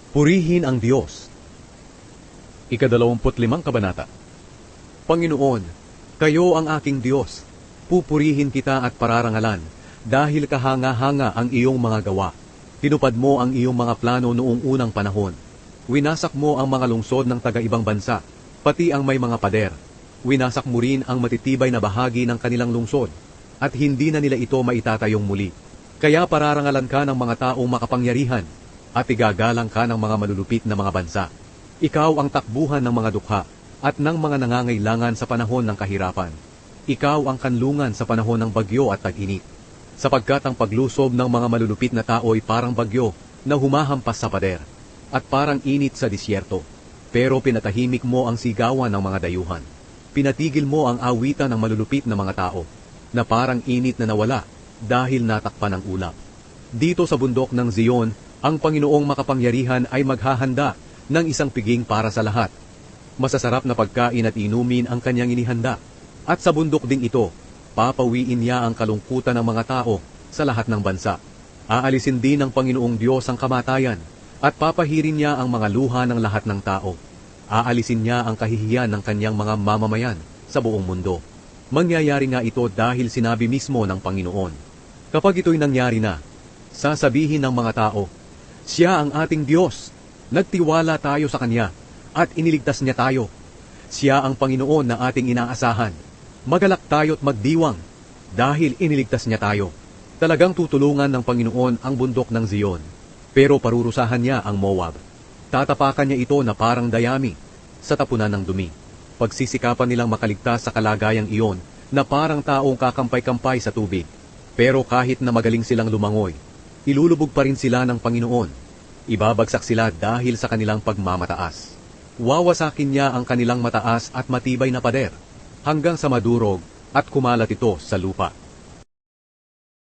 Purihin ang Diyos. 25 Kabanata. Panginoon, kayo ang aking Diyos. Pupurihin kita at pararangalan, dahil kahanga-hanga ang iyong mga gawa. Tinupad mo ang iyong mga plano noong unang panahon. Winasak mo ang mga lungsod ng taga-ibang bansa, pati ang may mga pader. Winasak mo rin ang matitibay na bahagi ng kanilang lungsod, at hindi na nila ito maitatayong muli. Kaya pararangalan ka ng mga taong makapangyarihan, at igagalang ka ng mga malulupit na mga bansa. Ikaw ang takbuhan ng mga dukha, at ng mga nangangailangan sa panahon ng kahirapan. Ikaw ang kanlungan sa panahon ng bagyo at tag-init. Sapagkat ang paglusob ng mga malulupit na tao ay parang bagyo na humahampas sa pader, at parang init sa disyerto. Pero pinatahimik mo ang sigawan ng mga dayuhan. Pinatigil mo ang awitan ng malulupit na mga tao, na parang init na nawala dahil natakpan ng ulap. Dito sa bundok ng Zion, ang Panginoong makapangyarihan ay maghahanda ng isang piging para sa lahat. Masasarap na pagkain at inumin ang kanyang inihanda. At sa bundok ding ito, papawiin niya ang kalungkutan ng mga tao sa lahat ng bansa. Aalisin din ng Panginoong Diyos ang kamatayan, at papahirin niya ang mga luha ng lahat ng tao. Aalisin niya ang kahihiyan ng kanyang mga mamamayan sa buong mundo. Mangyayari nga ito dahil sinabi mismo ng Panginoon. Kapag ito'y nangyari na, sasabihin ng mga tao, siya ang ating Diyos. Nagtiwala tayo sa Kanya at iniligtas niya tayo. Siya ang Panginoon na ating inaasahan. Magalak tayo't magdiwang dahil iniligtas niya tayo. Talagang tutulungan ng Panginoon ang bundok ng Zion. Pero parurusahan niya ang Moab. Tatapakan niya ito na parang dayami sa tapunan ng dumi. Pagsisikapan nilang makaligtas sa kalagayang iyon na parang taong kakampay-kampay sa tubig. Pero kahit na magaling silang lumangoy, ilulubog pa rin sila ng Panginoon. Ibabagsak sila dahil sa kanilang pagmamataas. Wawasakin niya ang kanilang mataas at matibay na pader, hanggang sa madurog at kumalat ito sa lupa.